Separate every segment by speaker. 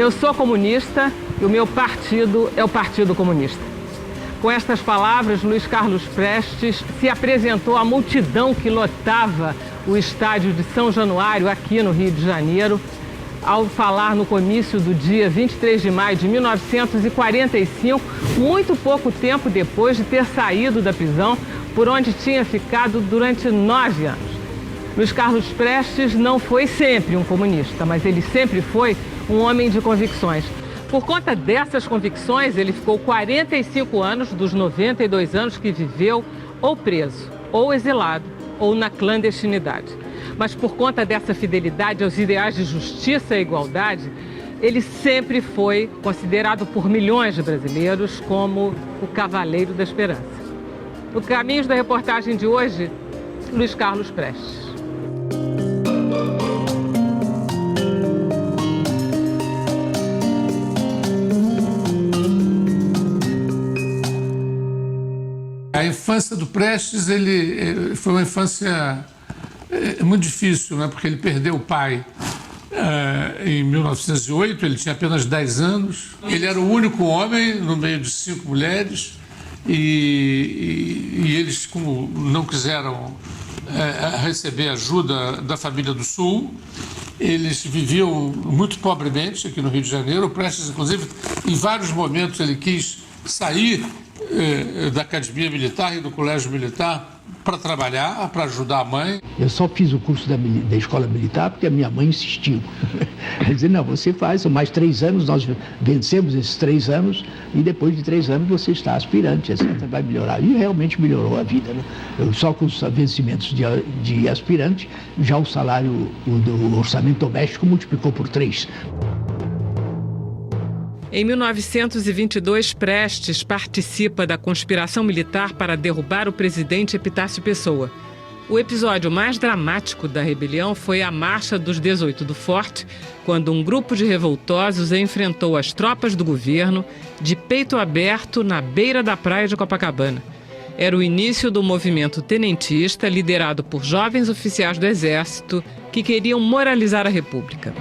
Speaker 1: Eu sou comunista e o meu partido é o Partido Comunista. Com estas palavras, Luiz Carlos Prestes se apresentou à multidão que lotava o estádio de São Januário, aqui no Rio de Janeiro, ao falar no comício do dia 23 de maio de 1945, muito pouco tempo depois de ter saído da prisão, por onde tinha ficado durante 9 anos. Luiz Carlos Prestes não foi sempre um comunista, mas ele sempre foi um homem de convicções. Por conta dessas convicções, ele ficou 45 anos dos 92 anos que viveu ou preso, ou exilado, ou na clandestinidade. Mas por conta dessa fidelidade aos ideais de justiça e igualdade, ele sempre foi considerado por milhões de brasileiros como o Cavaleiro da Esperança. No Caminhos da reportagem de hoje, Luiz Carlos Prestes.
Speaker 2: A infância do Prestes, ele foi uma infância muito difícil, né? Porque ele perdeu o pai em 1908, ele tinha apenas 10 anos. Ele era o único homem no meio de 5 mulheres e eles, como não quiseram receber ajuda da família do Sul, eles viviam muito pobremente aqui no Rio de Janeiro. O Prestes, inclusive, em vários momentos ele quis sair da Academia Militar e do Colégio Militar para trabalhar, para ajudar a mãe.
Speaker 3: Eu só fiz o curso da Escola Militar porque a minha mãe insistiu. Ela dizia, não, você faz, são mais 3 anos, nós vencemos esses 3 anos e depois de 3 anos você está aspirante, etc. Vai melhorar. E realmente melhorou a vida, né? Só com os vencimentos de aspirante, já o salário do orçamento doméstico multiplicou por 3.
Speaker 1: Em 1922, Prestes participa da conspiração militar para derrubar o presidente Epitácio Pessoa. O episódio mais dramático da rebelião foi a Marcha dos 18 do Forte, quando um grupo de revoltosos enfrentou as tropas do governo de peito aberto na beira da praia de Copacabana. Era o início do movimento tenentista, liderado por jovens oficiais do Exército que queriam moralizar a República.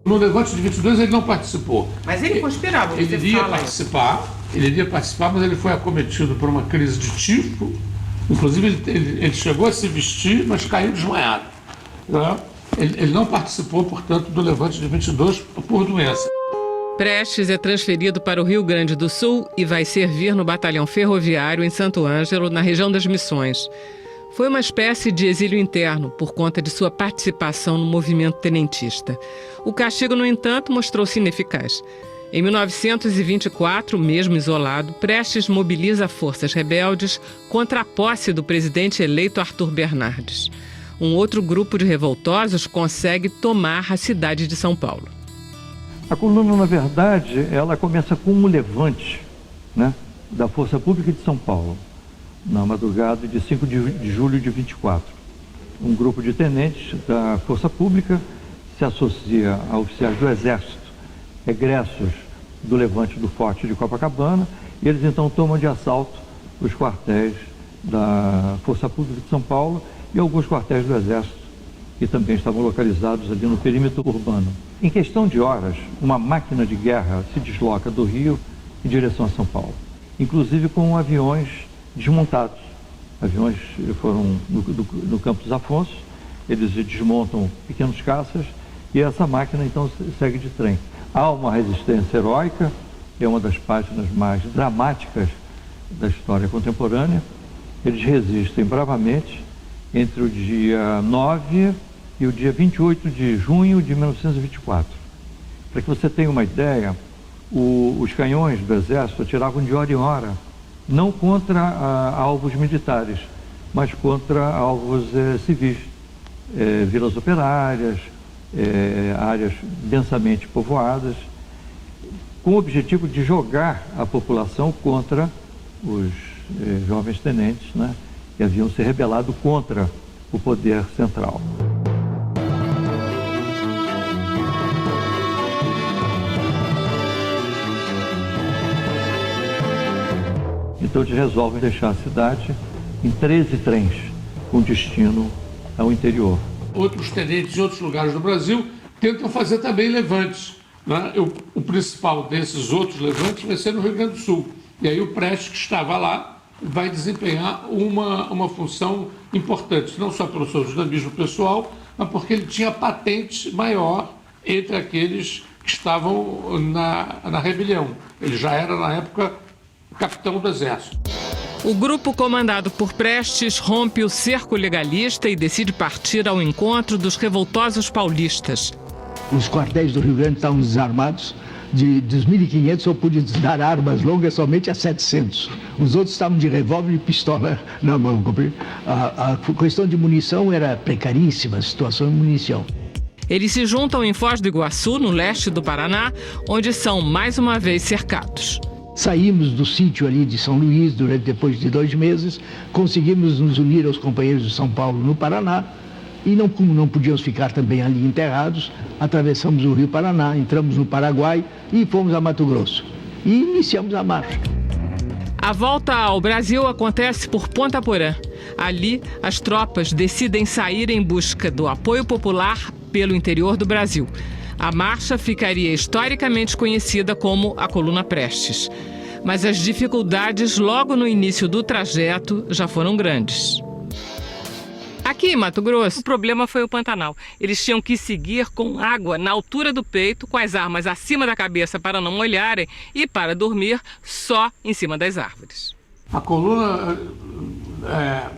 Speaker 2: No Levante de 22 ele não participou.
Speaker 1: Mas ele conspirava,
Speaker 2: ele iria participar, mas ele foi acometido por uma crise de tifo. Inclusive ele chegou a se vestir, mas caiu desmaiado. Né? Ele não participou, portanto, do Levante de 22 por doença.
Speaker 1: Prestes é transferido para o Rio Grande do Sul e vai servir no batalhão ferroviário em Santo Ângelo, na região das Missões. Foi uma espécie de exílio interno por conta de sua participação no movimento tenentista. O castigo, no entanto, mostrou-se ineficaz. Em 1924, mesmo isolado, Prestes mobiliza forças rebeldes contra a posse do presidente eleito Arthur Bernardes. Um outro grupo de revoltosos consegue tomar a cidade de São Paulo.
Speaker 4: A coluna, na verdade, ela começa com um levante, né, da Força Pública de São Paulo, na madrugada de 5 de julho de 24. Um grupo de tenentes da Força Pública se associa a oficiais do Exército, egressos do Levante do Forte de Copacabana, e eles então tomam de assalto os quartéis da Força Pública de São Paulo e alguns quartéis do Exército, que também estavam localizados ali no perímetro urbano. Em questão de horas, uma máquina de guerra se desloca do Rio em direção a São Paulo, inclusive com aviões desmontados. Aviões foram no Campos Afonso, eles desmontam pequenos caças e essa máquina então segue de trem. Há uma resistência heróica, é uma das páginas mais dramáticas da história contemporânea. Eles resistem bravamente entre o dia 9 e o dia 28 de junho de 1924. Para que você tenha uma ideia, os canhões do Exército atiravam de hora em hora, não contra alvos militares, mas contra alvos civis, vilas operárias, áreas densamente povoadas, com o objetivo de jogar a população contra os jovens tenentes, né, que haviam se rebelado contra o poder central. Então eles resolvem deixar a cidade em 13 trens com destino ao interior.
Speaker 2: Outros tenentes em outros lugares do Brasil tentam fazer também levantes, né? O principal desses outros levantes vai ser no Rio Grande do Sul. E aí o Prestes, que estava lá, vai desempenhar uma função importante, não só pelo seu dinamismo pessoal, mas porque ele tinha patente maior entre aqueles que estavam na rebelião. Ele já era, na época, capitão do Exército.
Speaker 1: O grupo comandado por Prestes rompe o cerco legalista e decide partir ao encontro dos revoltosos paulistas.
Speaker 3: Os quartéis do Rio Grande estavam desarmados. Dos 1.500 só pude dar armas longas somente a 700. Os outros estavam de revólver e pistola na mão. A questão de munição era precaríssima, a situação de munição.
Speaker 1: Eles se juntam em Foz do Iguaçu, no leste do Paraná, onde são mais uma vez cercados.
Speaker 3: Saímos do sítio ali de São Luís depois de 2 meses, conseguimos nos unir aos companheiros de São Paulo no Paraná e como não podíamos ficar também ali enterrados, atravessamos o Rio Paraná, entramos no Paraguai e fomos a Mato Grosso. E iniciamos a marcha.
Speaker 1: A volta ao Brasil acontece por Ponta Porã. Ali, as tropas decidem sair em busca do apoio popular pelo interior do Brasil. A marcha ficaria historicamente conhecida como a Coluna Prestes. Mas as dificuldades logo no início do trajeto já foram grandes. Aqui em Mato Grosso, o problema foi o Pantanal. Eles tinham que seguir com água na altura do peito, com as armas acima da cabeça para não molharem e para dormir só em cima das árvores.
Speaker 2: A coluna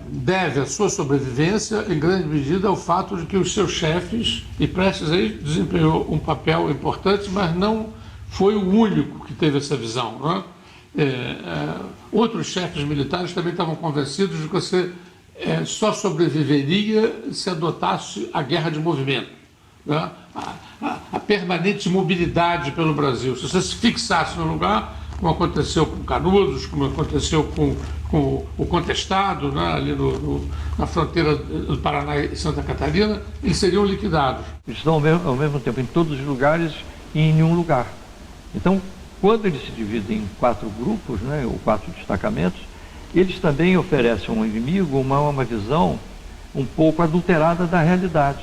Speaker 2: deve a sua sobrevivência, em grande medida, ao fato de que os seus chefes, e Prestes aí desempenhou um papel importante, mas não foi o único que teve essa visão, né? Outros chefes militares também estavam convencidos de que você só sobreviveria se adotasse a guerra de movimento, né? A permanente mobilidade pelo Brasil. Se você se fixasse no lugar, como aconteceu com Canudos, como aconteceu com o Contestado, né, ali na fronteira do Paraná e Santa Catarina, eles seriam liquidados.
Speaker 4: Eles estão ao mesmo tempo em todos os lugares e em nenhum lugar. Então, quando eles se dividem em 4 grupos, né, ou 4 destacamentos, eles também oferecem ao inimigo uma visão um pouco adulterada da realidade.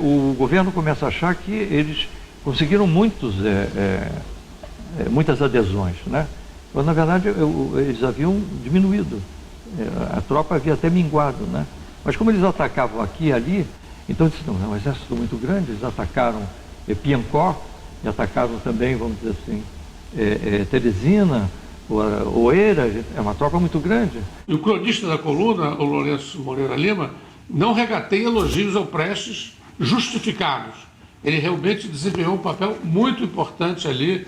Speaker 4: O governo começa a achar que eles conseguiram muitas adesões, né? Quando, na verdade, eles haviam diminuído. A tropa havia até minguado, né? Mas como eles atacavam aqui e ali, então eles disseram, não, é um exército muito grande, eles atacaram Piancó, e atacaram também, vamos dizer assim, Teresina, Oeiras, é uma tropa muito grande.
Speaker 2: E o cronista da coluna, o Lourenço Moreira Lima, não regateia elogios ao Prestes justificados. Ele realmente desempenhou um papel muito importante ali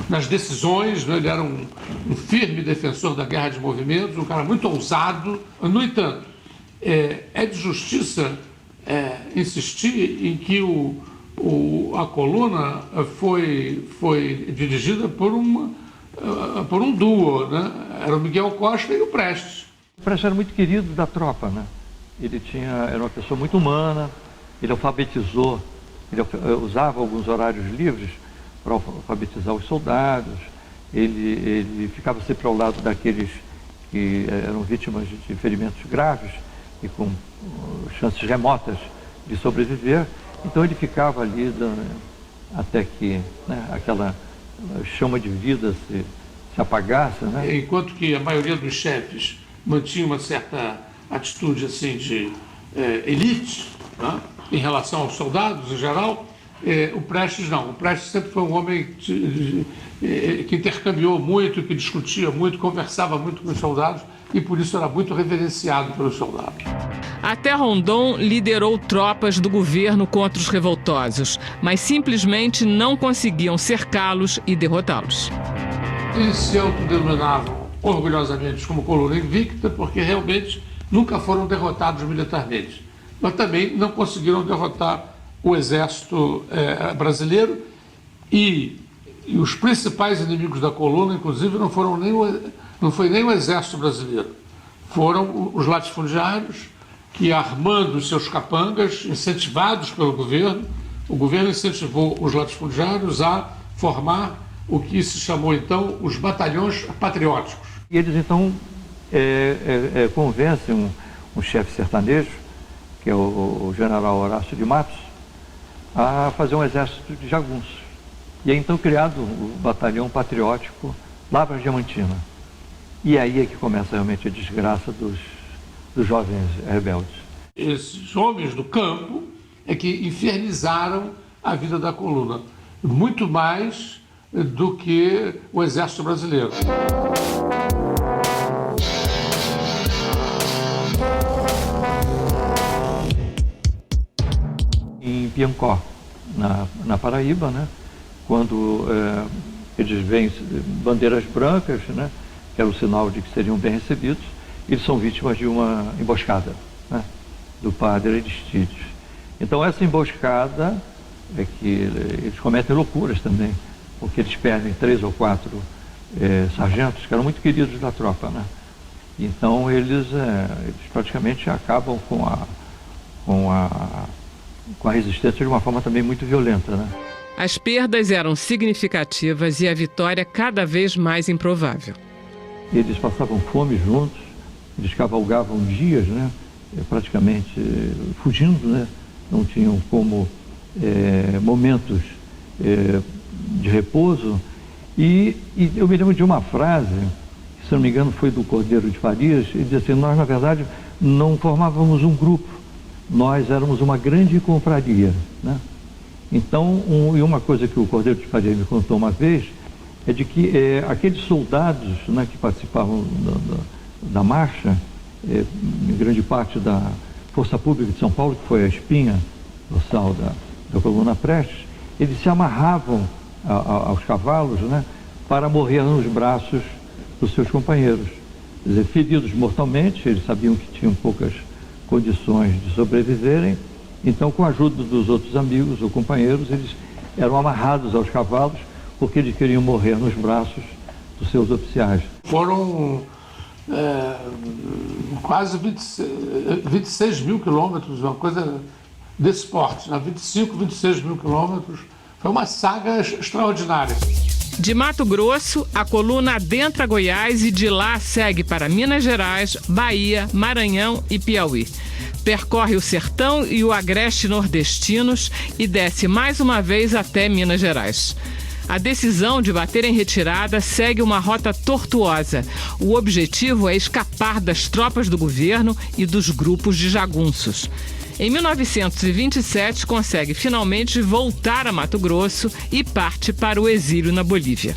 Speaker 2: nas decisões, né? Ele era um firme defensor da guerra de movimentos, um cara muito ousado. No entanto, é de justiça insistir em que a coluna foi dirigida por um duo, né? Era o Miguel Costa e o Prestes.
Speaker 4: O Prestes era muito querido da tropa, né? Ele era uma pessoa muito humana, ele alfabetizou, ele usava alguns horários livres para alfabetizar os soldados, ele ficava sempre ao lado daqueles que eram vítimas de ferimentos graves e com chances remotas de sobreviver. Então ele ficava ali até que, né, aquela chama de vida se apagasse, né?
Speaker 2: Enquanto que a maioria dos chefes mantinha uma certa atitude assim de elite, né, em relação aos soldados em geral, o Prestes não. O Prestes sempre foi um homem que intercambiou muito, que discutia muito, conversava muito com os soldados e por isso era muito reverenciado pelos soldados.
Speaker 1: Até Rondon liderou tropas do governo contra os revoltosos, mas simplesmente não conseguiam cercá-los e derrotá-los.
Speaker 2: Eles se autodenominavam orgulhosamente como coluna invicta porque realmente nunca foram derrotados militarmente, mas também não conseguiram derrotar o exército brasileiro e os principais inimigos da coluna, inclusive, não foi nem o exército brasileiro, foram os latifundiários que, armando os seus capangas, incentivados pelo governo, o governo incentivou os latifundiários a formar o que se chamou então os batalhões patrióticos.
Speaker 4: E eles então convencem um chefe sertanejo, que é o general Horácio de Matos, a fazer um exército de jagunços. E é então criado o batalhão patriótico Lavras Diamantina. E aí é que começa realmente a desgraça dos jovens rebeldes.
Speaker 2: Esses homens do campo é que infernizaram a vida da coluna, muito mais do que o exército brasileiro.
Speaker 4: Em Piancó, na Paraíba, né, quando eles veem bandeiras brancas, né, que era o sinal de que seriam bem recebidos, eles são vítimas de uma emboscada, né, do padre Aristides. Então essa emboscada é que eles cometem loucuras também, porque eles perdem 3 ou 4 sargentos que eram muito queridos da tropa, né? Então eles praticamente acabam com a resistência de uma forma também muito violenta, né?
Speaker 1: As perdas eram significativas e a vitória cada vez mais improvável.
Speaker 4: Eles passavam fome juntos, eles cavalgavam dias, né? Praticamente fugindo, né? Não tinham como momentos de repouso. E eu me lembro de uma frase, que, se não me engano foi do Cordeiro de Farias, ele dizia assim: nós na verdade não formávamos um grupo, nós éramos uma grande confraria, né? Então, e uma coisa que o Cordeiro de Farias me contou uma vez, é de que aqueles soldados, né, que participavam da marcha, em grande parte da Força Pública de São Paulo, que foi a espinha dorsal da coluna Prestes, eles se amarravam aos cavalos, né, para morrer nos braços dos seus companheiros. Quer dizer, feridos mortalmente, eles sabiam que tinham poucas condições de sobreviverem, então, com a ajuda dos outros amigos ou companheiros, eles eram amarrados aos cavalos porque eles queriam morrer nos braços dos seus oficiais.
Speaker 2: Foram quase 26 mil quilômetros, uma coisa desse porte, né? 25, 26 mil quilômetros. Foi uma saga extraordinária.
Speaker 1: De Mato Grosso, a coluna adentra Goiás e de lá segue para Minas Gerais, Bahia, Maranhão e Piauí. Percorre o sertão e o agreste nordestinos e desce mais uma vez até Minas Gerais. A decisão de bater em retirada segue uma rota tortuosa. O objetivo é escapar das tropas do governo e dos grupos de jagunços. Em 1927, consegue finalmente voltar a Mato Grosso e parte para o exílio na Bolívia.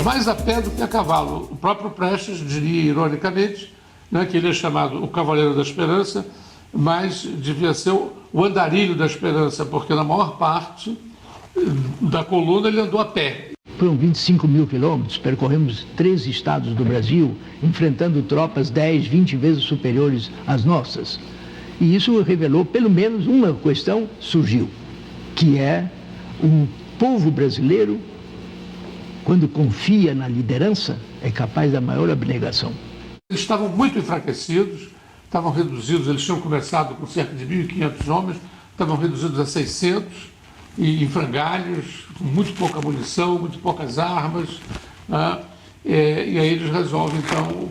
Speaker 2: Mais a pé do que a cavalo. O próprio Prestes diria, ironicamente, né, que ele é chamado o Cavaleiro da Esperança, mas devia ser o andarilho da esperança, porque na maior parte da coluna ele andou a pé.
Speaker 3: Foram 25 mil quilômetros, percorremos 13 estados do Brasil, enfrentando tropas 10, 20 vezes superiores às nossas. E isso revelou, pelo menos, uma questão surgiu, que é o povo brasileiro, quando confia na liderança, é capaz da maior abnegação.
Speaker 2: Eles estavam muito enfraquecidos, estavam reduzidos, eles tinham começado com cerca de 1.500 homens, estavam reduzidos a 600, e em frangalhos, com muito pouca munição, muito poucas armas, né? E aí eles resolvem, então,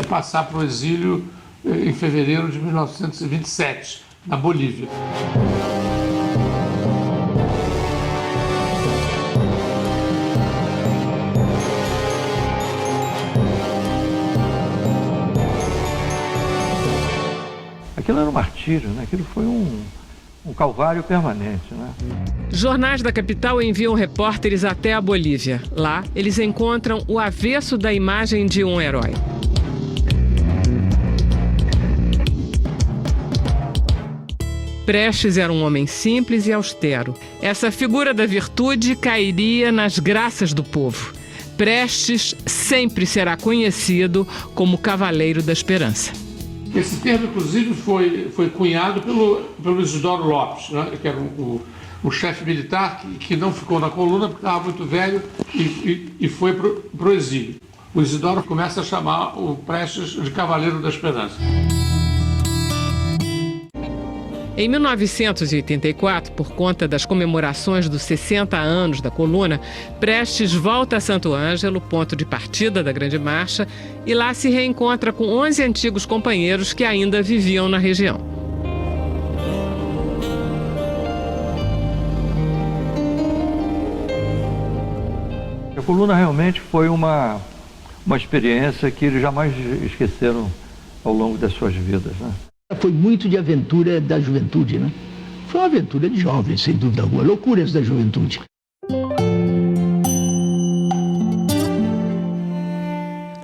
Speaker 2: passar para o exílio em fevereiro de 1927, na Bolívia.
Speaker 4: Aquilo era um martírio, né? Aquilo foi um calvário permanente, né?
Speaker 1: Jornais da capital enviam repórteres até a Bolívia. Lá, eles encontram o avesso da imagem de um herói. Prestes era um homem simples e austero. Essa figura da virtude cairia nas graças do povo. Prestes sempre será conhecido como Cavaleiro da Esperança.
Speaker 2: Esse termo, inclusive, foi cunhado pelo Isidoro Lopes, né, que era o chefe militar que não ficou na coluna porque estava muito velho e foi para o exílio. O Isidoro começa a chamar o Prestes de Cavaleiro da Esperança.
Speaker 1: Em 1984, por conta das comemorações dos 60 anos da coluna, Prestes volta a Santo Ângelo, ponto de partida da Grande Marcha, e lá se reencontra com 11 antigos companheiros que ainda viviam na região.
Speaker 4: A coluna realmente foi uma experiência que eles jamais esqueceram ao longo das suas vidas, né?
Speaker 3: Foi muito de aventura da juventude, né? Foi uma aventura de jovens, sem dúvida alguma, loucuras da juventude.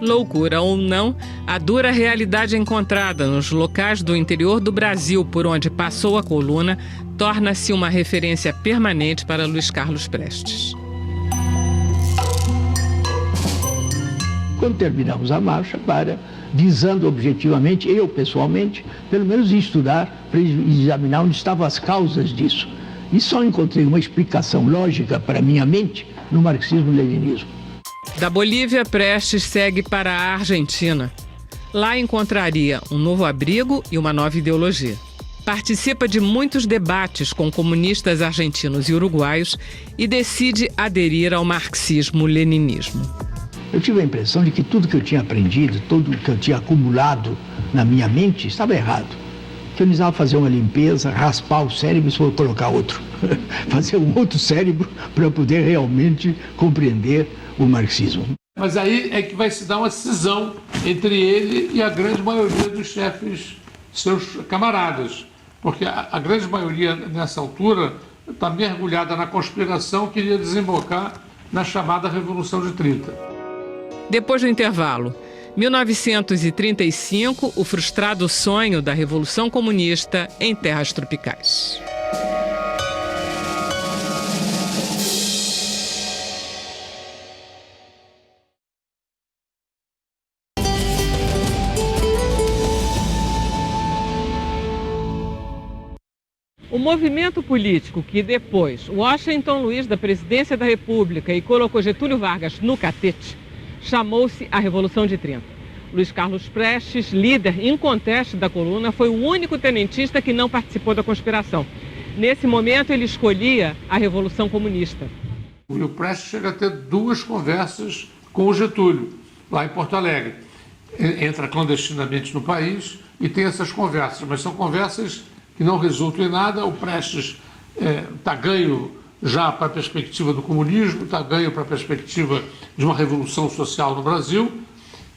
Speaker 1: Loucura ou não, a dura realidade encontrada nos locais do interior do Brasil por onde passou a coluna torna-se uma referência permanente para Luiz Carlos Prestes.
Speaker 3: Quando terminamos a marcha, visando objetivamente, eu pessoalmente, pelo menos estudar, para examinar onde estavam as causas disso. E só encontrei uma explicação lógica para minha mente no marxismo-leninismo.
Speaker 1: Da Bolívia, Prestes segue para a Argentina. Lá encontraria um novo abrigo e uma nova ideologia. Participa de muitos debates com comunistas argentinos e uruguaios e decide aderir ao marxismo-leninismo.
Speaker 3: Eu tive a impressão de que tudo que eu tinha aprendido, tudo que eu tinha acumulado na minha mente estava errado. Que eu precisava fazer uma limpeza, raspar o cérebro e colocar outro. Fazer um outro cérebro para poder realmente compreender o marxismo.
Speaker 2: Mas aí é que vai se dar uma cisão entre ele e a grande maioria dos chefes, seus camaradas. Porque a grande maioria, nessa altura, está mergulhada na conspiração que iria desembocar na chamada Revolução de 30.
Speaker 1: Depois do intervalo, 1935, o frustrado sonho da Revolução Comunista em terras tropicais. O movimento político que depois Washington Luiz da presidência da República e colocou Getúlio Vargas no catete chamou-se a Revolução de 30. Luiz Carlos Prestes, líder inconteste da coluna, foi o único tenentista que não participou da conspiração. Nesse momento, ele escolhia a Revolução Comunista.
Speaker 2: O Prestes chega a ter 2 conversas com o Getúlio, lá em Porto Alegre. Entra clandestinamente no país e tem essas conversas, mas são conversas que não resultam em nada. O Prestes está ganho já para a perspectiva do comunismo, está ganho para a perspectiva de uma revolução social no Brasil.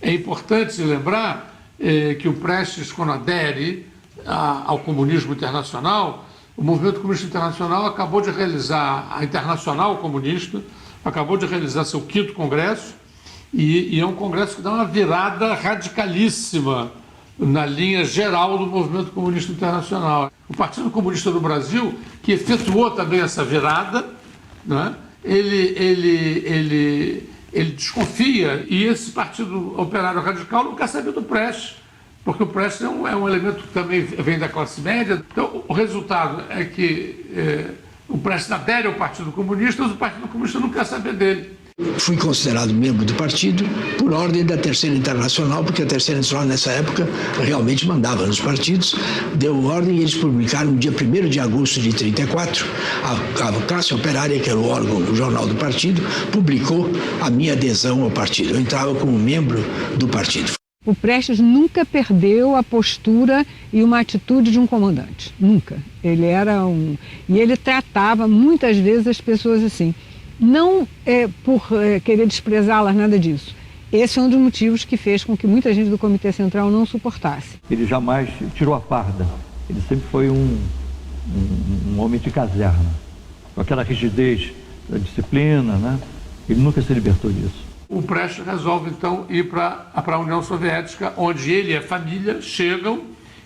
Speaker 2: É importante se lembrar que o Prestes, quando adere ao comunismo internacional, o movimento comunista internacional acabou de realizar, a Internacional Comunista, acabou de realizar seu 5º congresso, e é um congresso que dá uma virada radicalíssima na linha geral do movimento comunista internacional. O Partido Comunista do Brasil, que efetuou também essa virada, né, ele desconfia, e esse Partido Operário Radical não quer saber do Prestes, porque o Prestes é um elemento que também vem da classe média. Então, o resultado é que o Prestes adere ao Partido Comunista, mas o Partido Comunista não quer saber dele.
Speaker 3: Fui considerado membro do partido por ordem da Terceira Internacional, porque a Terceira Internacional nessa época realmente mandava nos partidos, deu ordem e eles publicaram no dia 1º de agosto de 34, a classe operária, que era o órgão, o jornal do partido, publicou a minha adesão ao partido. Eu entrava como membro do partido.
Speaker 5: O Prestes nunca perdeu a postura e uma atitude de um comandante, nunca. Ele era e ele tratava muitas vezes as pessoas assim. Não por querer desprezá-las, nada disso. Esse é um dos motivos que fez com que muita gente do Comitê Central não suportasse.
Speaker 4: Ele jamais tirou a farda. Ele sempre foi um homem de caserna, com aquela rigidez da disciplina, né? Ele nunca se libertou disso.
Speaker 2: O Prestes resolve, então, ir para a União Soviética, onde ele e a família chegam,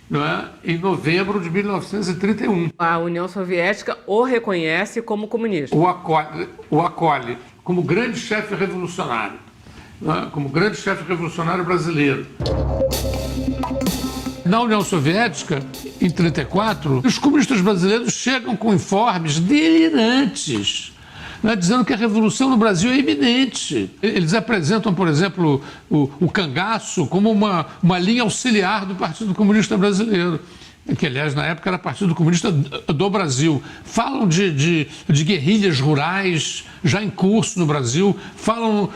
Speaker 2: não é, em novembro de 1931.
Speaker 1: A União Soviética o reconhece como comunista.
Speaker 2: O acolhe como grande chefe revolucionário, não é, como grande chefe revolucionário brasileiro. Na União Soviética, em 1934, os comunistas brasileiros chegam com informes delirantes, né, dizendo que a revolução no Brasil é iminente. Eles apresentam, por exemplo, o cangaço como uma linha auxiliar do Partido Comunista Brasileiro. que aliás na época era Partido Comunista do Brasil. Falam de guerrilhas rurais já em curso no Brasil, falam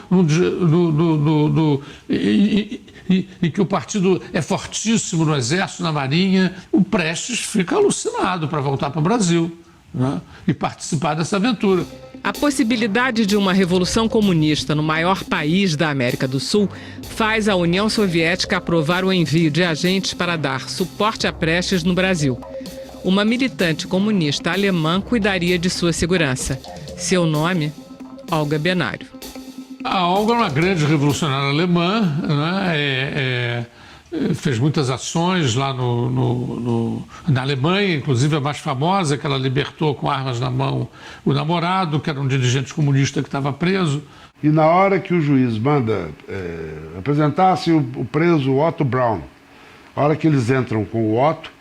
Speaker 2: e que o partido é fortíssimo no Exército, na Marinha. O Prestes fica alucinado para voltar para o Brasil, né, e participar dessa aventura.
Speaker 1: A possibilidade de uma revolução comunista no maior país da América do Sul faz a União Soviética aprovar o envio de agentes para dar suporte a Prestes no Brasil. Uma militante comunista alemã cuidaria de sua segurança. Seu nome, Olga Benário.
Speaker 2: A Olga é uma grande revolucionária alemã, né? Fez muitas ações lá na Alemanha, inclusive a mais famosa, que ela libertou com armas na mão o namorado, que era um dirigente comunista que estava preso.
Speaker 6: E na hora que o juiz manda apresentar-se o preso Otto Braun, a hora que eles entram com o Otto,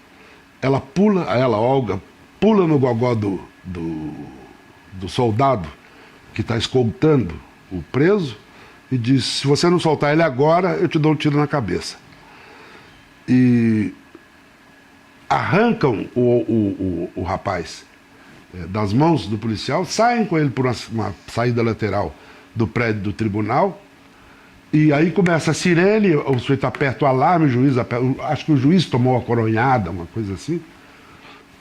Speaker 6: Olga, pula no gogó do soldado que está escoltando o preso e diz: se você não soltar ele agora, eu te dou um tiro na cabeça. E arrancam o rapaz das mãos do policial, saem com ele por uma saída lateral do prédio do tribunal, e aí começa a sirene, o sujeito aperta o alarme, acho que o juiz tomou a coronhada, uma coisa assim,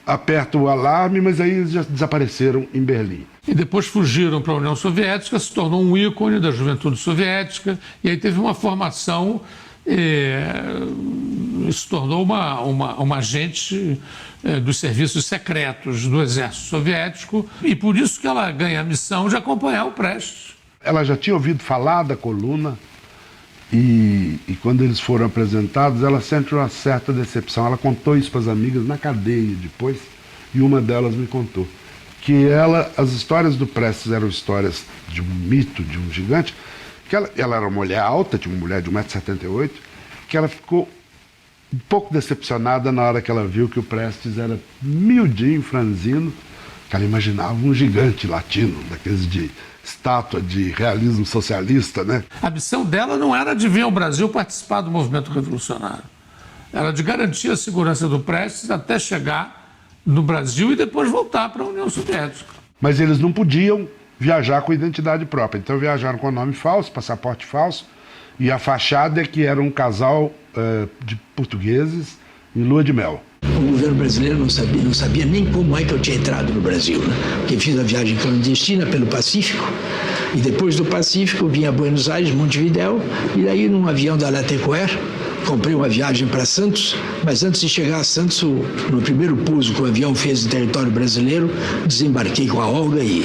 Speaker 6: aperta o alarme, mas aí eles já desapareceram em Berlim.
Speaker 2: E depois fugiram para a União Soviética, se tornou um ícone da juventude soviética, e aí teve uma formação, se tornou uma agente dos serviços secretos do Exército Soviético, e por isso que ela ganha a missão de acompanhar o Prestes.
Speaker 6: Ela já tinha ouvido falar da coluna, e quando eles foram apresentados, ela sente uma certa decepção. Ela contou isso para as amigas na cadeia depois, e uma delas me contou que as histórias do Prestes eram histórias de um mito, de um gigante, que ela era uma mulher alta, tinha uma mulher de 1,78 m, que ela ficou um pouco decepcionada na hora que ela viu que o Prestes era miudinho, franzino, que ela imaginava um gigante latino, daqueles de estátua de realismo socialista, né?
Speaker 2: A missão dela não era de vir ao Brasil participar do movimento revolucionário. Era de garantir a segurança do Prestes até chegar no Brasil e depois voltar para a União Soviética.
Speaker 6: Mas eles não podiam viajar com identidade própria, então viajaram com nome falso, passaporte falso, e a fachada é que era um casal de portugueses em lua de mel.
Speaker 3: O governo brasileiro não sabia nem como é que eu tinha entrado no Brasil, né? Porque fiz a viagem clandestina pelo Pacífico, e depois do Pacífico vim a Buenos Aires, Montevidéu, e daí num avião da Latécoère, comprei uma viagem para Santos, mas antes de chegar a Santos, no primeiro pouso que o avião fez em território brasileiro, desembarquei com a Olga e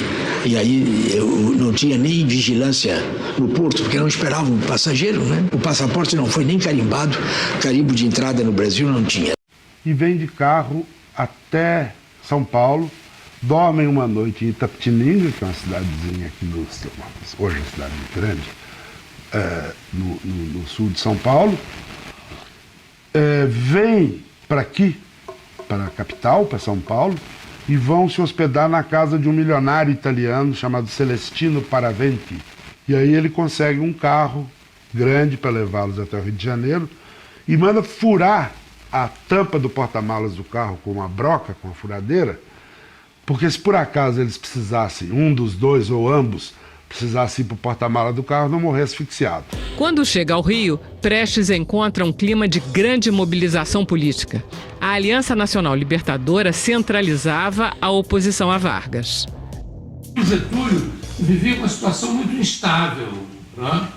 Speaker 3: aí eu não tinha nem vigilância no porto, porque não esperavam um passageiro, né? O passaporte não foi nem carimbado, carimbo de entrada no Brasil não tinha.
Speaker 6: E vem de carro até São Paulo, dormem uma noite em Itapetininga, que é uma cidadezinha aqui hoje é uma cidade grande, no sul de São Paulo, vêm para aqui, para a capital, para São Paulo, e vão se hospedar na casa de um milionário italiano chamado Celestino Paraventi. E aí ele consegue um carro grande para levá-los até o Rio de Janeiro e manda furar a tampa do porta-malas do carro com uma broca, com uma furadeira, porque se por acaso eles precisassem, um dos dois ou ambos, precisasse ir para o porta-malas do carro, não morrer asfixiado.
Speaker 1: Quando chega ao Rio, Prestes encontra um clima de grande mobilização política. A Aliança Nacional Libertadora centralizava a oposição a Vargas.
Speaker 2: O Getúlio vivia uma situação muito instável, né?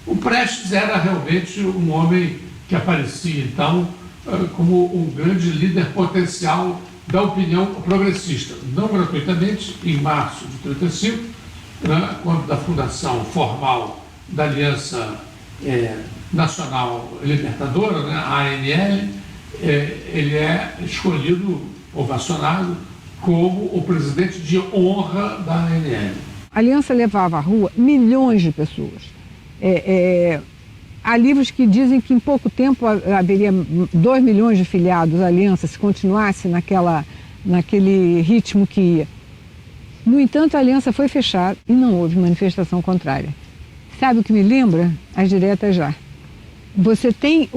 Speaker 2: O Prestes era realmente um homem que aparecia, então, como um grande líder potencial da opinião progressista. Não gratuitamente, em março de 1935, né, quando da fundação formal da Aliança Nacional Libertadora, né, a ANL, ele é escolhido, ovacionado, como o presidente de honra da ANL.
Speaker 5: A Aliança levava à rua milhões de pessoas. Há livros que dizem que em pouco tempo haveria 2 milhões de filiados à Aliança, se continuasse naquele ritmo que ia. No entanto, a Aliança foi fechada e não houve manifestação contrária. Sabe o que me lembra? As diretas já. Você tem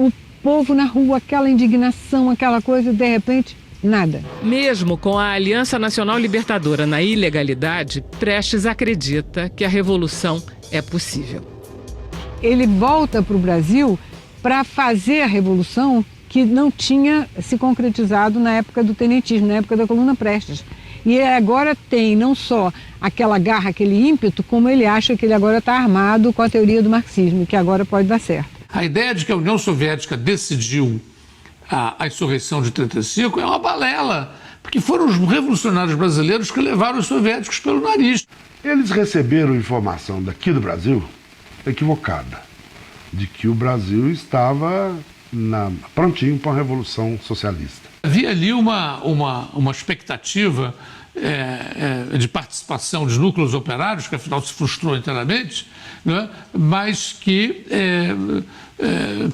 Speaker 5: povo na rua, aquela indignação, aquela coisa, de repente, nada.
Speaker 1: Mesmo com a Aliança Nacional Libertadora na ilegalidade, Prestes acredita que a revolução é possível.
Speaker 5: Ele volta para o Brasil para fazer a revolução que não tinha se concretizado na época do tenentismo, na época da coluna Prestes. E ele agora tem não só aquela garra, aquele ímpeto, como ele acha que ele agora está armado com a teoria do marxismo, que agora pode dar certo.
Speaker 2: A ideia de que a União Soviética decidiu a insurreição de 1935 é uma balela, porque foram os revolucionários brasileiros que levaram os soviéticos pelo nariz.
Speaker 6: Eles receberam informação daqui do Brasil equivocada, de que o Brasil estava prontinho para uma revolução socialista.
Speaker 2: Havia ali uma expectativa de participação de núcleos operários, que afinal se frustrou inteiramente, né? Mas que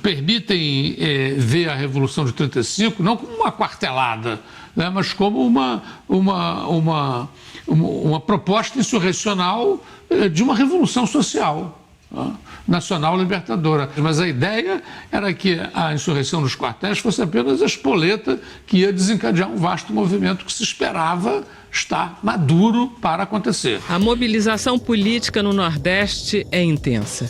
Speaker 2: permitem ver a Revolução de 1935 não como uma quartelada, né? Mas como uma proposta insurrecional de uma revolução social, nacional libertadora. Mas a ideia era que a insurreição dos quartéis fosse apenas a espoleta que ia desencadear um vasto movimento que se esperava estar maduro para acontecer.
Speaker 1: A mobilização política no Nordeste é intensa.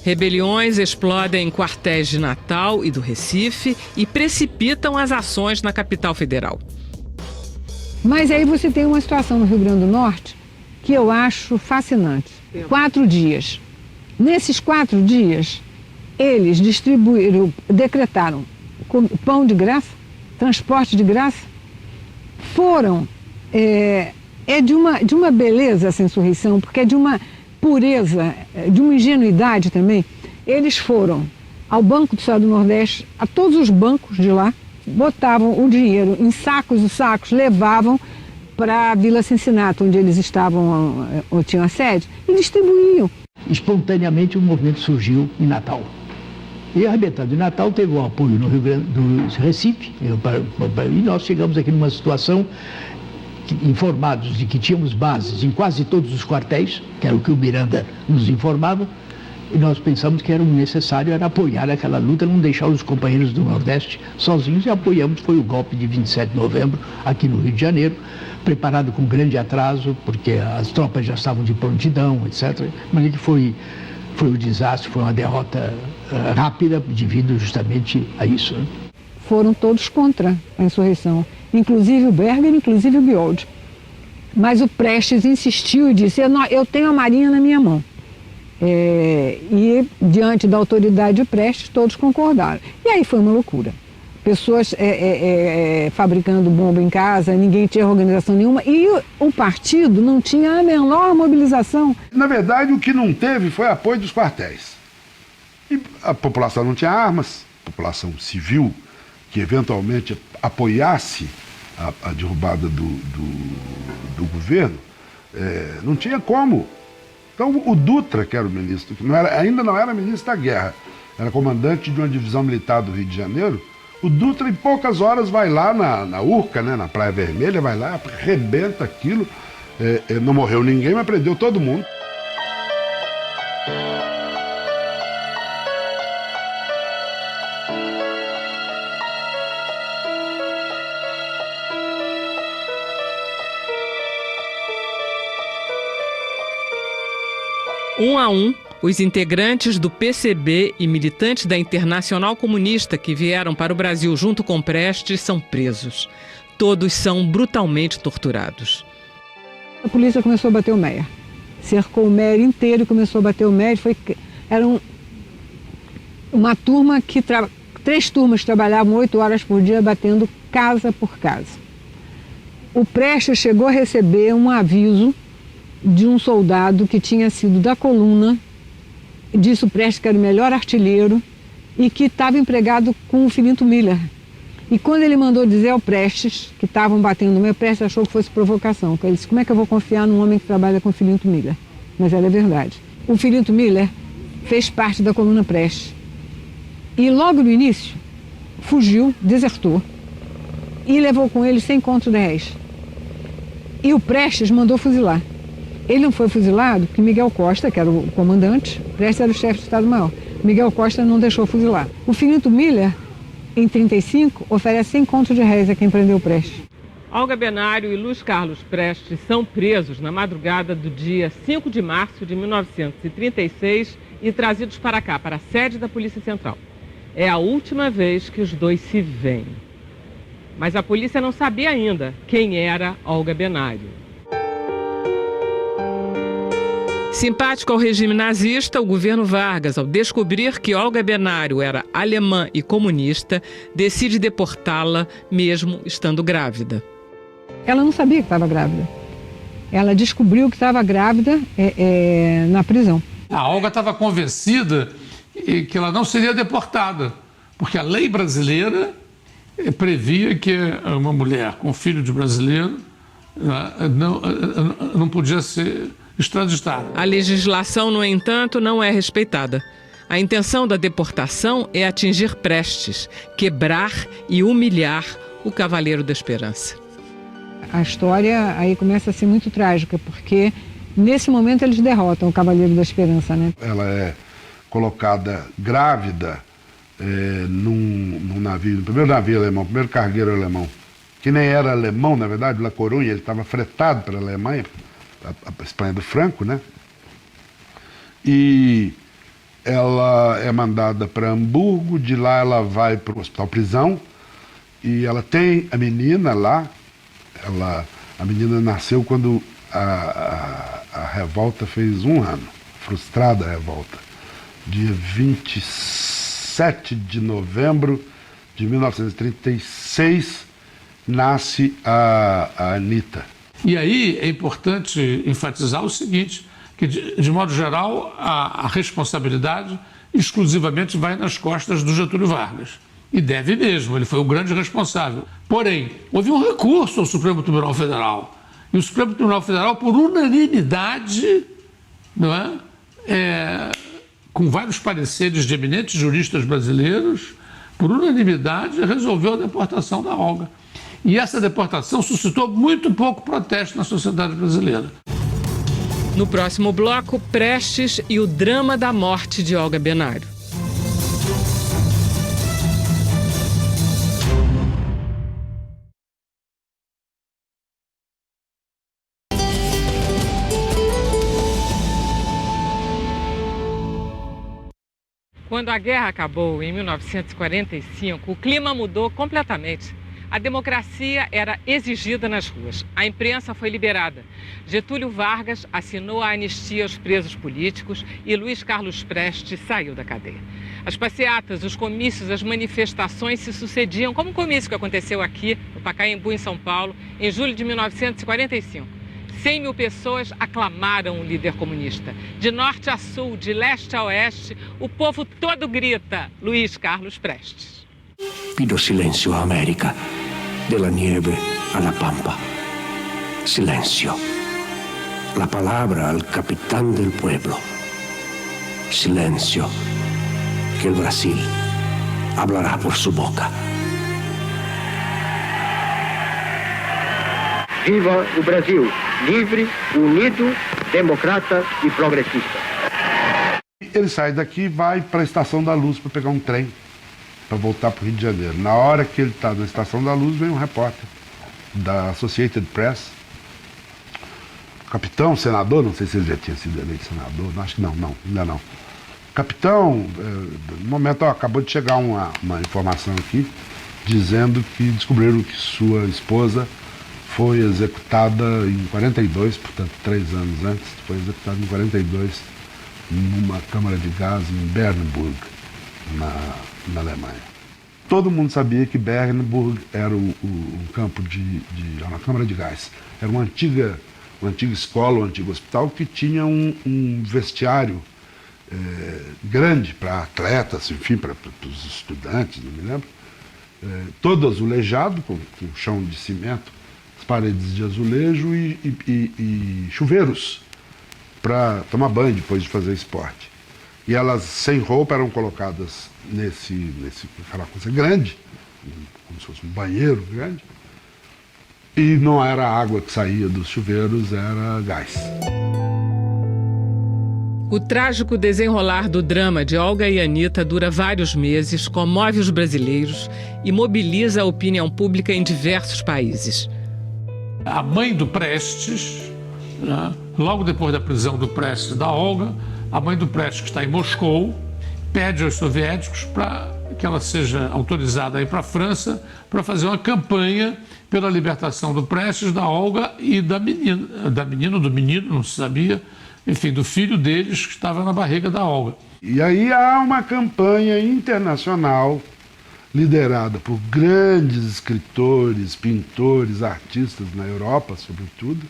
Speaker 1: Rebeliões explodem em quartéis de Natal e do Recife e precipitam as ações na capital federal.
Speaker 5: Mas aí você tem uma situação no Rio Grande do Norte que eu acho fascinante. 4 dias. Nesses 4 dias, eles decretaram pão de graça, transporte de graça, foram, de uma beleza essa insurreição, porque é de uma pureza, de uma ingenuidade também. Eles foram ao Banco do Estado do Nordeste, a todos os bancos de lá, botavam o dinheiro em sacos e sacos, levavam para a Vila Cincinato, onde eles estavam, onde tinham a sede, e distribuíam.
Speaker 3: Espontaneamente o movimento surgiu em Natal. E arrebentando em Natal teve o apoio no Rio Grande do Recife, e nós chegamos aqui numa situação informados de que tínhamos bases em quase todos os quartéis, que era o que o Miranda nos informava, e nós pensamos que era necessário apoiar aquela luta, não deixar os companheiros do Nordeste sozinhos, e apoiamos. Foi o golpe de 27 de novembro aqui no Rio de Janeiro, preparado com grande atraso, porque as tropas já estavam de prontidão, etc. Mas ele foi um desastre, foi uma derrota rápida devido justamente a isso. Né?
Speaker 5: Foram todos contra a insurreição, inclusive o Berger, inclusive o Guioldi. Mas o Prestes insistiu e disse, eu tenho a Marinha na minha mão. E diante da autoridade de Prestes, todos concordaram. E aí foi uma loucura. Pessoas fabricando bomba em casa, ninguém tinha organização nenhuma, e o partido não tinha a menor mobilização.
Speaker 6: Na verdade, o que não teve foi apoio dos quartéis. E a população não tinha armas, a população civil, que eventualmente apoiasse a derrubada do governo, não tinha como. Então o Dutra, que era o ministro, que ainda não era ministro da guerra, era comandante de uma divisão militar do Rio de Janeiro, o Dutra em poucas horas vai lá na Urca, né, na Praia Vermelha, vai lá, arrebenta aquilo, não morreu ninguém, mas prendeu todo mundo.
Speaker 1: Um a um, os integrantes do PCB e militantes da Internacional Comunista que vieram para o Brasil junto com Prestes são presos. Todos são brutalmente torturados.
Speaker 5: A polícia começou a bater o Meyer. Cercou o Meyer inteiro e começou a bater o Meyer. Era uma turma que... 3 turmas trabalhavam 8 horas por dia batendo casa por casa. O Prestes chegou a receber um aviso de um soldado que tinha sido da coluna, disse o Prestes que era o melhor artilheiro e que estava empregado com o Filinto Miller. E quando ele mandou dizer ao Prestes que estavam batendo no meu, Prestes achou que fosse provocação. Ele disse, como é que eu vou confiar num homem que trabalha com o Filinto Miller? Mas era verdade. O Filinto Miller fez parte da coluna Prestes. E logo no início, fugiu, desertou e levou com ele 100 contos de réis. E o Prestes mandou fuzilar. Ele não foi fuzilado porque Miguel Costa, que era o comandante, Prestes era o chefe de Estado-Maior. Miguel Costa não deixou fuzilar. O Filinto Miller em 1935, oferece 100 contos de réis a quem prendeu Prestes.
Speaker 1: Olga Benário e Luiz Carlos Prestes são presos na madrugada do dia 5 de março de 1936 e trazidos para cá, para a sede da Polícia Central. É a última vez que os dois se veem. Mas a polícia não sabia ainda quem era Olga Benário. Simpático ao regime nazista, o governo Vargas, ao descobrir que Olga Benário era alemã e comunista, decide deportá-la mesmo estando grávida.
Speaker 5: Ela não sabia que estava grávida. Ela descobriu que estava grávida na prisão.
Speaker 2: A Olga estava convencida que ela não seria deportada, porque a lei brasileira previa que uma mulher com filho de brasileiro não podia ser extraditada.
Speaker 1: A legislação, no entanto, não é respeitada. A intenção da deportação é atingir Prestes, quebrar e humilhar o Cavaleiro da Esperança.
Speaker 5: A história aí começa a ser muito trágica, porque nesse momento eles derrotam o Cavaleiro da Esperança, né?
Speaker 6: Ela é colocada grávida num navio, no primeiro navio alemão, primeiro cargueiro alemão, que nem era alemão, na verdade, La Coruña, ele estava fretado para a Alemanha, a Espanha do Franco, né? E ela é mandada para Hamburgo, de lá ela vai para o hospital prisão, e ela tem a menina lá. A menina nasceu quando a revolta fez 1 ano, frustrada a revolta. Dia 27 de novembro de 1936, nasce a Anitta.
Speaker 2: E aí é importante enfatizar o seguinte, que de modo geral a responsabilidade exclusivamente vai nas costas do Getúlio Vargas. E deve mesmo, ele foi o grande responsável. Porém, houve um recurso ao Supremo Tribunal Federal. E o Supremo Tribunal Federal, por unanimidade, não é? Com vários pareceres de eminentes juristas brasileiros, por unanimidade, resolveu a deportação da Olga. E essa deportação suscitou muito pouco protesto na sociedade brasileira.
Speaker 1: No próximo bloco, Prestes e o drama da morte de Olga Benário. Quando a guerra acabou, em 1945, o clima mudou completamente. A democracia era exigida nas ruas. A imprensa foi liberada. Getúlio Vargas assinou a anistia aos presos políticos e Luiz Carlos Prestes saiu da cadeia. As passeatas, os comícios, as manifestações se sucediam, como o comício que aconteceu aqui, no Pacaembu, em São Paulo, em julho de 1945. 100 mil pessoas aclamaram o líder comunista. De norte a sul, de leste a oeste, o povo todo grita: Luiz Carlos Prestes.
Speaker 7: Pido silêncio, América, de la nieve a la pampa. Silencio. La palabra al capitán del pueblo. Silencio, que el Brasil hablará por su boca.
Speaker 8: Viva o Brasil, livre, unido, democrata e progressista.
Speaker 6: Ele sai daqui e vai para a Estação da Luz para pegar um trem, para voltar para o Rio de Janeiro. Na hora que ele está na Estação da Luz, vem um repórter da Associated Press, capitão, senador, não sei se ele já tinha sido eleito senador, acho que ainda não. Capitão, no momento acabou de chegar uma informação aqui, dizendo que descobriram que sua esposa foi executada em 42, portanto 3 anos antes, foi executada em 42 numa câmara de gás em Bernburg, na Alemanha. Todo mundo sabia que Bernburg era um campo uma câmara de gás. Era uma antiga escola, um antigo hospital que tinha um vestiário grande para atletas, enfim, para os estudantes, não me lembro. Todo azulejado, com chão de cimento, paredes de azulejo e chuveiros para tomar banho depois de fazer esporte. E elas, sem roupa, eram colocadas aquela coisa grande, como se fosse um banheiro grande, e não era água que saía dos chuveiros, era gás.
Speaker 1: O trágico desenrolar do drama de Olga e Anita dura vários meses, comove os brasileiros e mobiliza a opinião pública em diversos países.
Speaker 2: A mãe do Prestes, né, logo depois da prisão do Prestes e da Olga, a mãe do Prestes, que está em Moscou, pede aos soviéticos para que ela seja autorizada a ir para a França para fazer uma campanha pela libertação do Prestes, da Olga e do menino, não se sabia, enfim, do filho deles que estava na barriga da Olga.
Speaker 6: E aí há uma campanha internacional liderada por grandes escritores, pintores, artistas na Europa, sobretudo,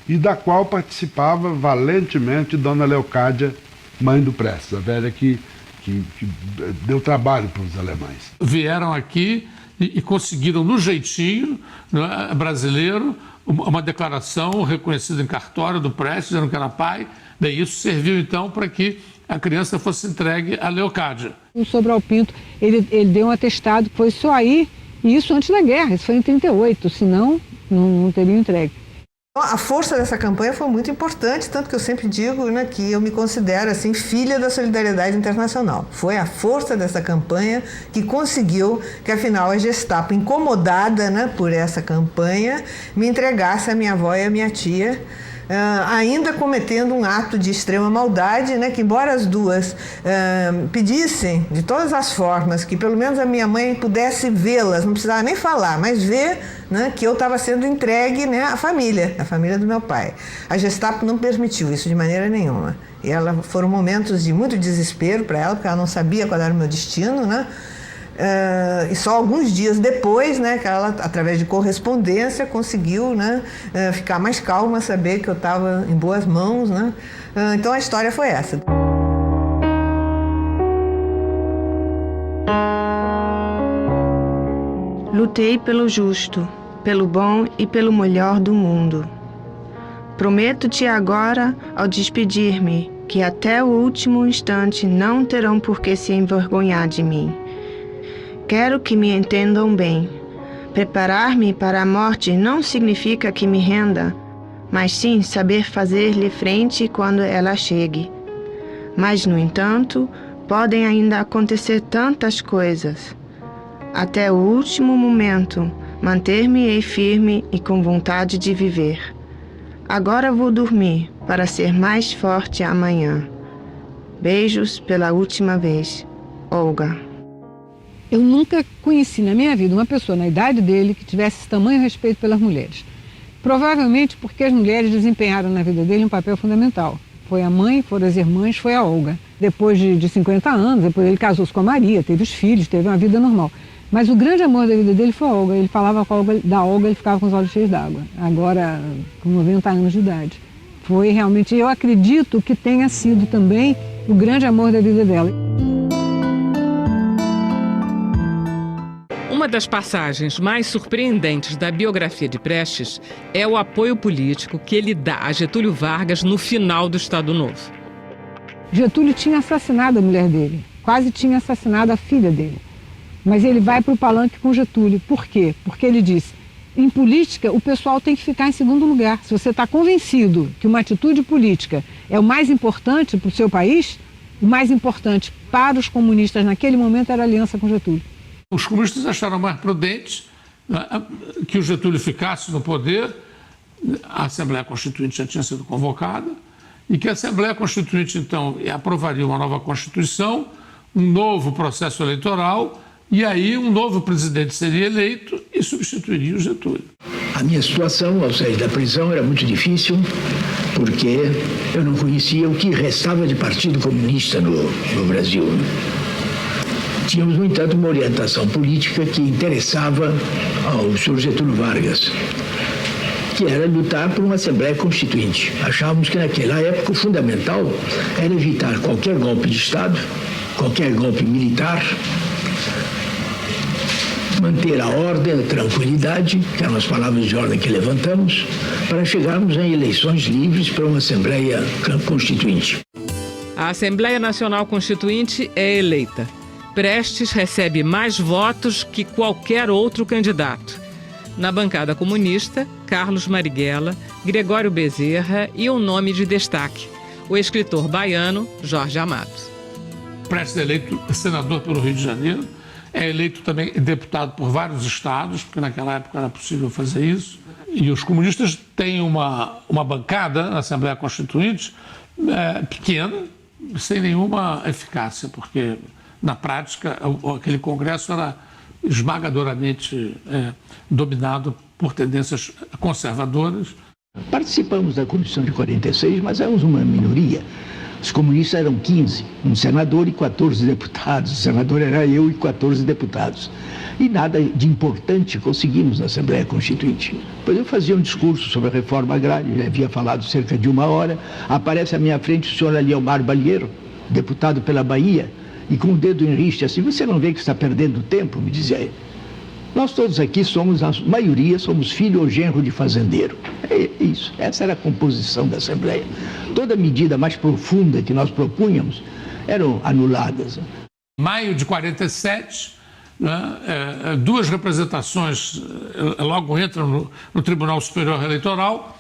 Speaker 6: e da qual participava valentemente Dona Leocádia, mãe do Prestes, a velha que deu trabalho para os alemães.
Speaker 2: Vieram aqui e conseguiram, no jeitinho, né, brasileiro, uma declaração reconhecida em cartório do Prestes, dizendo que era pai. Daí isso serviu, então, para que a criança fosse entregue a Leocádia.
Speaker 5: O Sobral Pinto, ele deu um atestado que foi só aí, e isso antes da guerra, isso foi em 1938, senão não teria entregue.
Speaker 9: A força dessa campanha foi muito importante, tanto que eu sempre digo, né, que eu me considero assim, filha da solidariedade internacional. Foi a força dessa campanha que conseguiu que, afinal, a Gestapo, incomodada, né, por essa campanha, me entregasse a minha avó e a minha tia, ainda cometendo um ato de extrema maldade, né, que embora as duas pedissem de todas as formas que pelo menos a minha mãe pudesse vê-las, não precisava nem falar, mas ver, né, que eu estava sendo entregue, né, à família do meu pai. A Gestapo não permitiu isso de maneira nenhuma. E foram momentos de muito desespero para ela, porque ela não sabia qual era o meu destino, né? E só alguns dias depois, né, que ela, através de correspondência, conseguiu, né, ficar mais calma, saber que eu estava em boas mãos, né? Então a história foi essa.
Speaker 10: Lutei pelo justo, pelo bom e pelo melhor do mundo. Prometo-te agora, ao despedir-me, que até o último instante não terão por que se envergonhar de mim. Quero que me entendam bem. Preparar-me para a morte não significa que me renda, mas sim saber fazer-lhe frente quando ela chegue. Mas, no entanto, podem ainda acontecer tantas coisas. Até o último momento, manter-me-ei firme e com vontade de viver. Agora vou dormir para ser mais forte amanhã. Beijos pela última vez. Olga.
Speaker 5: Eu nunca conheci na minha vida uma pessoa na idade dele que tivesse esse tamanho respeito pelas mulheres. Provavelmente porque as mulheres desempenharam na vida dele um papel fundamental. Foi a mãe, foram as irmãs, foi a Olga. Depois de 50 anos, depois ele casou-se com a Maria, teve os filhos, teve uma vida normal. Mas o grande amor da vida dele foi a Olga. Ele falava da Olga, ele ficava com os olhos cheios d'água. Agora, com 90 anos de idade. Foi realmente, eu acredito que tenha sido também o grande amor da vida dela.
Speaker 1: Uma das passagens mais surpreendentes da biografia de Prestes é o apoio político que ele dá a Getúlio Vargas no final do Estado Novo.
Speaker 5: Getúlio tinha assassinado a mulher dele, quase tinha assassinado a filha dele. Mas ele vai para o palanque com Getúlio. Por quê? Porque ele disse, em política o pessoal tem que ficar em segundo lugar. Se você está convencido que uma atitude política é o mais importante para o seu país, o mais importante para os comunistas naquele momento era a aliança com Getúlio.
Speaker 2: Os comunistas acharam mais prudente, né, que o Getúlio ficasse no poder, a Assembleia Constituinte já tinha sido convocada, e que a Assembleia Constituinte, então, aprovaria uma nova Constituição, um novo processo eleitoral, e aí um novo presidente seria eleito e substituiria o Getúlio.
Speaker 3: A minha situação ao sair da prisão era muito difícil, porque eu não conhecia o que restava de Partido Comunista no Brasil. Tínhamos, no entanto, uma orientação política que interessava ao senhor Getúlio Vargas, que era lutar por uma Assembleia Constituinte. Achávamos que naquela época o fundamental era evitar qualquer golpe de Estado, qualquer golpe militar, manter a ordem, a tranquilidade, que eram as palavras de ordem que levantamos, para chegarmos a eleições livres para uma Assembleia Constituinte.
Speaker 1: A Assembleia Nacional Constituinte é eleita. Prestes recebe mais votos que qualquer outro candidato. Na bancada comunista, Carlos Marighella, Gregório Bezerra e um nome de destaque, o escritor baiano Jorge Amado.
Speaker 2: Prestes é eleito senador pelo Rio de Janeiro, é eleito também deputado por vários estados, porque naquela época era possível fazer isso. E os comunistas têm uma bancada na Assembleia Constituinte pequena, sem nenhuma eficácia, porque na prática aquele Congresso era esmagadoramente dominado por tendências conservadoras.
Speaker 3: Participamos da Constituição de 46, mas éramos uma minoria. Os comunistas eram 15, um senador e 14 deputados. O senador era eu e 14 deputados. E nada de importante conseguimos na Assembleia Constituinte. Pois eu fazia um discurso sobre a reforma agrária, já havia falado cerca de 1 hora. Aparece à minha frente o senhor Aliomar Balheiro, deputado pela Bahia, e com o dedo em riste assim, você não vê que está perdendo tempo? Me dizia ele. Nós todos aqui somos, a maioria, somos filho ou genro de fazendeiro. É isso, essa era a composição da Assembleia. Toda medida mais profunda que nós propunhamos eram anuladas.
Speaker 2: Maio de 47, né, 2 representações logo entram no Tribunal Superior Eleitoral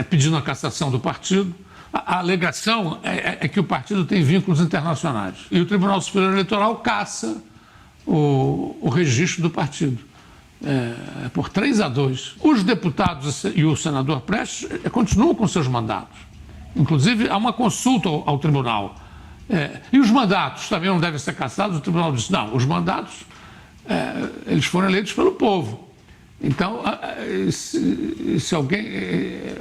Speaker 2: pedindo a cassação do partido. A alegação é que o partido tem vínculos internacionais. E o Tribunal Superior Eleitoral caça o registro do partido, por 3-2. Os deputados e o senador Prestes continuam com seus mandatos. Inclusive, há uma consulta ao tribunal. E os mandatos também não devem ser cassados? O tribunal diz, não, os mandatos, eles foram eleitos pelo povo. Então, se alguém...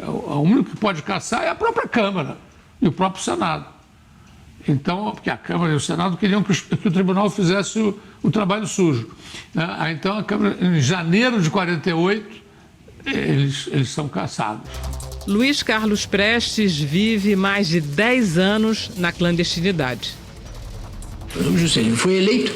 Speaker 2: O único que pode cassar é a própria Câmara e o próprio Senado. Então, porque a Câmara e o Senado queriam que o tribunal fizesse o trabalho sujo. Então, a Câmara, em janeiro de 48, eles são cassados.
Speaker 1: Luiz Carlos Prestes vive mais de 10 anos na clandestinidade.
Speaker 3: O Juscelino foi eleito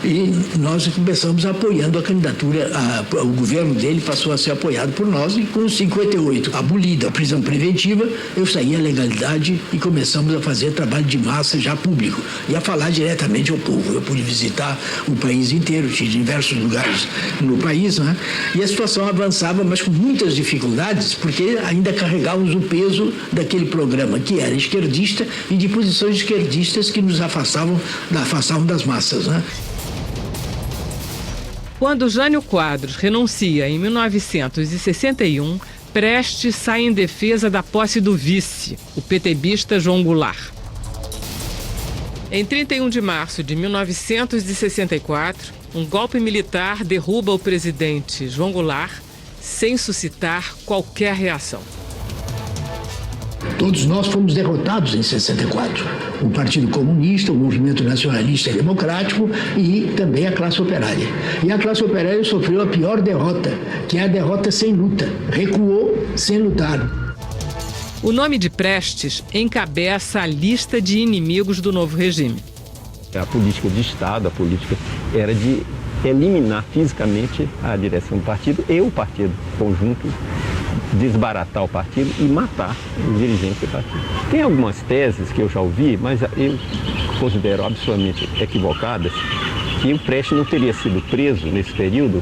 Speaker 3: e nós começamos apoiando a candidatura, o governo dele passou a ser apoiado por nós e com 58 abolida a prisão preventiva, eu saí à legalidade e começamos a fazer trabalho de massa já público e a falar diretamente ao povo. Eu pude visitar o país inteiro, tinha diversos lugares no país, né? E a situação avançava, mas com muitas dificuldades, porque ainda carregávamos o peso daquele programa que era esquerdista e de posições esquerdistas que nos afastavam das massas, né?
Speaker 1: Quando Jânio Quadros renuncia em 1961, Prestes sai em defesa da posse do vice, o PTBista João Goulart. Em 31 de março de 1964, um golpe militar derruba o presidente João Goulart sem suscitar qualquer reação.
Speaker 3: Todos nós fomos derrotados em 64. O Partido Comunista, o Movimento Nacionalista e Democrático e também a classe operária. E a classe operária sofreu a pior derrota, que é a derrota sem luta. Recuou sem lutar.
Speaker 1: O nome de Prestes encabeça a lista de inimigos do novo regime.
Speaker 11: A política de Estado, a política era de eliminar fisicamente a direção do partido e o partido conjunto, desbaratar o partido e matar os dirigentes do partido. Tem algumas teses que eu já ouvi, mas eu considero absolutamente equivocadas, que o Prestes não teria sido preso nesse período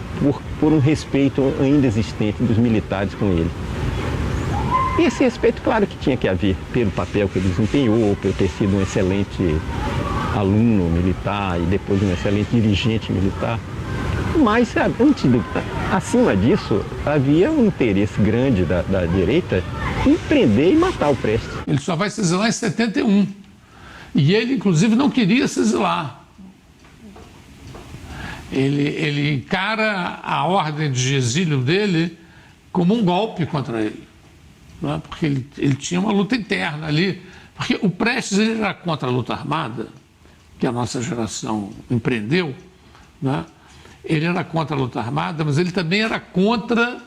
Speaker 11: por um respeito ainda existente dos militares com ele. E esse respeito, claro que tinha que haver, pelo papel que ele desempenhou, por ter sido um excelente aluno militar e depois um excelente dirigente militar. Mas, acima disso, havia um interesse grande da direita em prender e matar o Prestes.
Speaker 2: Ele só vai se exilar em 71. E ele, inclusive, não queria se exilar. Ele encara a ordem de exílio dele como um golpe contra ele. Não é? Porque ele tinha uma luta interna ali. Porque o Prestes ele era contra a luta armada, que a nossa geração empreendeu, né? Ele era contra a luta armada, mas ele também era contra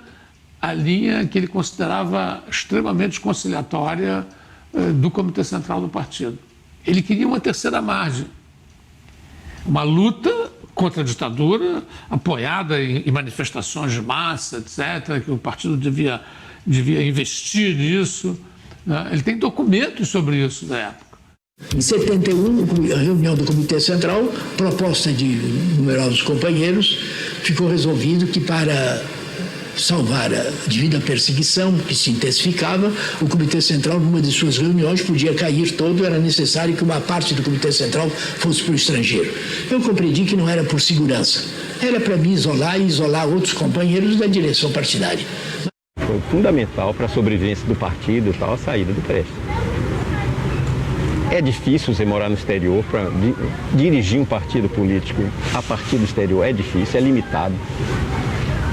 Speaker 2: a linha que ele considerava extremamente conciliatória do Comitê Central do Partido. Ele queria uma terceira margem, uma luta contra a ditadura, apoiada em manifestações de massa, etc., que o partido devia investir nisso, né? Ele tem documentos sobre isso da época.
Speaker 3: Em 71, a reunião do Comitê Central, proposta de numerosos companheiros, ficou resolvido que para salvar, devido à perseguição que se intensificava, o Comitê Central, numa de suas reuniões, podia cair todo, era necessário que uma parte do Comitê Central fosse para o estrangeiro. Eu compreendi que não era por segurança, era para me isolar e isolar outros companheiros da direção partidária.
Speaker 11: Foi fundamental para a sobrevivência do partido e tal, a saída do Prestes. É difícil você morar no exterior, para dirigir um partido político a partir do exterior é difícil, é limitado,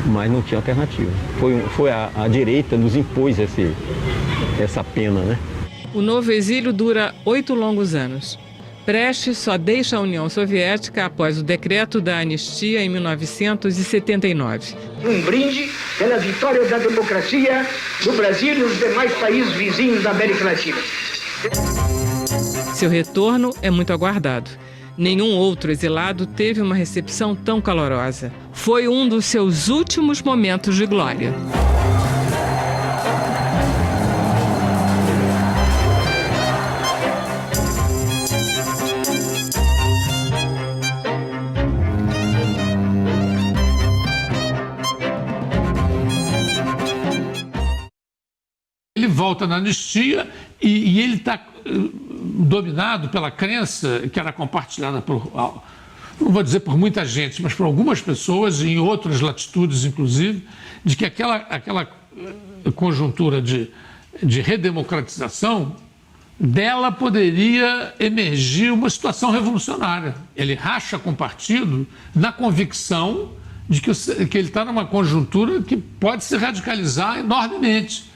Speaker 11: mas não tinha alternativa. Foi a direita nos impôs essa pena, né?
Speaker 1: O novo exílio dura 8 longos anos. Prestes só deixa a União Soviética após o decreto da anistia em 1979.
Speaker 8: Um brinde pela vitória da democracia no Brasil e nos demais países vizinhos da América Latina.
Speaker 1: Seu retorno é muito aguardado. Nenhum outro exilado teve uma recepção tão calorosa. Foi um dos seus últimos momentos de glória.
Speaker 2: Ele volta na anistia e ele está dominado pela crença que era compartilhada por, não vou dizer por muita gente, mas por algumas pessoas, em outras latitudes inclusive, de que aquela conjuntura de redemocratização, dela poderia emergir uma situação revolucionária. Ele racha com o partido na convicção de que ele está numa conjuntura que pode se radicalizar enormemente.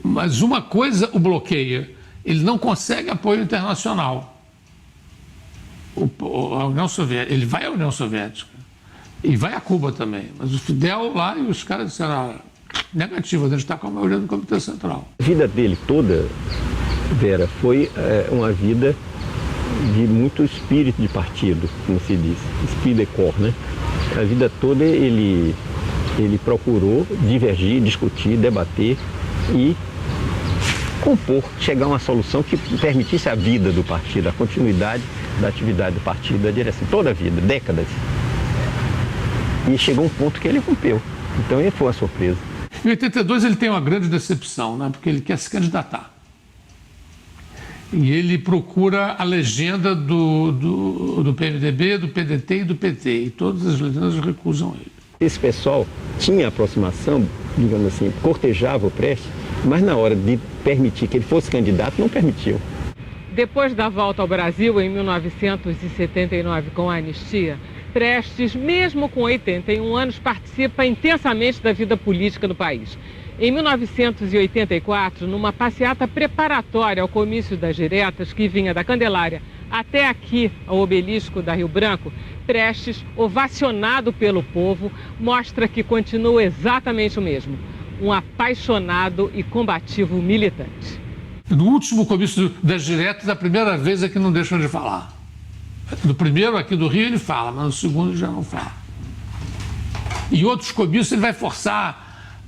Speaker 2: Mas uma coisa o bloqueia, ele não consegue apoio internacional. A União Soviética, ele vai à União Soviética e vai a Cuba também, mas o Fidel lá e os caras disseram negativo, a gente está com a maioria do Comitê Central.
Speaker 11: A vida dele toda, Vera, foi uma vida de muito espírito de partido, como se diz, espírito de corps, né? A vida toda ele procurou divergir, discutir, debater e compor, chegar a uma solução que permitisse a vida do partido, a continuidade da atividade do partido, da direção, toda a vida, décadas. E chegou um ponto que ele rompeu. Então ele foi uma surpresa.
Speaker 2: Em 82 ele tem uma grande decepção, né? Porque ele quer se candidatar. E ele procura a legenda do PMDB, do PDT e do PT. E todas as legendas recusam ele.
Speaker 11: Esse pessoal tinha aproximação, digamos assim, cortejava o Prestes, mas na hora de permitir que ele fosse candidato, não permitiu.
Speaker 1: Depois da volta ao Brasil, em 1979, com a anistia, Prestes, mesmo com 81 anos, participa intensamente da vida política do país. Em 1984, numa passeata preparatória ao comício das diretas, que vinha da Candelária até aqui, ao obelisco da Rio Branco, Prestes, ovacionado pelo povo, mostra que continua exatamente o mesmo. Um apaixonado e combativo militante.
Speaker 2: No último comício das diretas, a primeira vez é que não deixam de falar. No primeiro aqui do Rio ele fala, mas no segundo ele já não fala. Em outros comícios ele vai forçar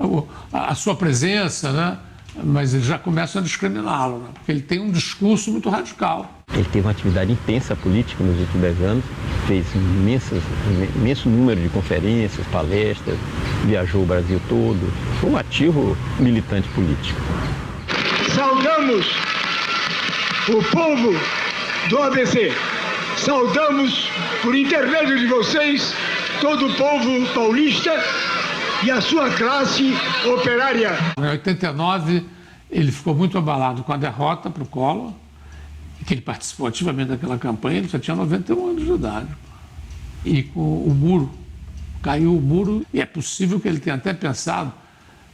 Speaker 2: a sua presença, né? Mas eles já começam a discriminá-lo, né? Porque ele tem um discurso muito radical.
Speaker 11: Ele teve uma atividade intensa política nos últimos 10 anos, fez imenso número de conferências, palestras, viajou o Brasil todo, foi um ativo militante político.
Speaker 8: Saudamos o povo do ABC, saudamos, por intermédio de vocês, todo o povo paulista e a sua classe operária.
Speaker 2: Em 89, ele ficou muito abalado com a derrota para o Collor, que ele participou ativamente daquela campanha, ele já tinha 91 anos de idade. E com o muro, caiu o muro, e é possível que ele tenha até pensado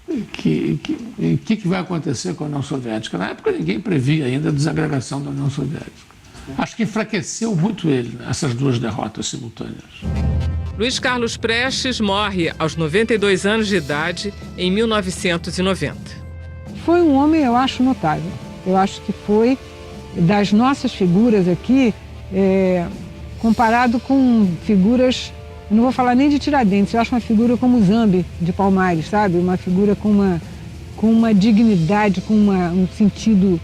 Speaker 2: o que vai acontecer com a União Soviética. Na época ninguém previa ainda a desagregação da União Soviética. Acho que enfraqueceu muito ele, né, essas duas derrotas simultâneas.
Speaker 1: Luiz Carlos Prestes morre aos 92 anos de idade em 1990.
Speaker 5: Foi um homem, eu acho, notável. Eu acho que foi, das nossas figuras aqui, comparado com figuras, eu não vou falar nem de Tiradentes, eu acho uma figura como o Zambi de Palmares, sabe? Uma figura com uma dignidade, com um sentido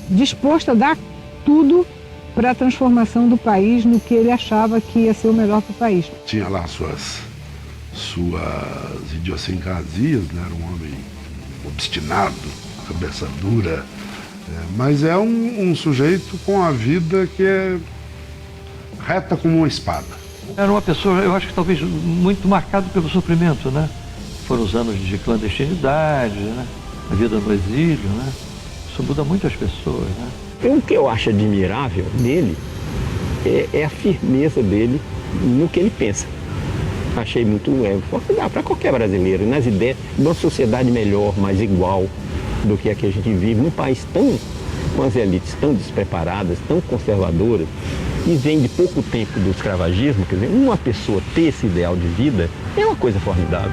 Speaker 5: disposto a dar tudo para a transformação do país no que ele achava que ia ser o melhor para o país.
Speaker 6: Tinha lá suas suas idiosincrasias, né? Era um homem obstinado, cabeça dura, mas é um sujeito com a vida que é reta como uma espada.
Speaker 4: Era uma pessoa, eu acho que talvez muito marcado pelo sofrimento, né? Foram os anos de clandestinidade, né? A vida no exílio, né? Isso muda muito as pessoas, né?
Speaker 11: O que eu acho admirável nele é a firmeza dele no que ele pensa. Achei muito formidável para qualquer brasileiro, nas ideias de uma sociedade melhor, mais igual do que a que a gente vive, num país com as elites tão despreparadas, tão conservadoras, e vem de pouco tempo do escravagismo. Quer dizer, uma pessoa ter esse ideal de vida é uma coisa formidável.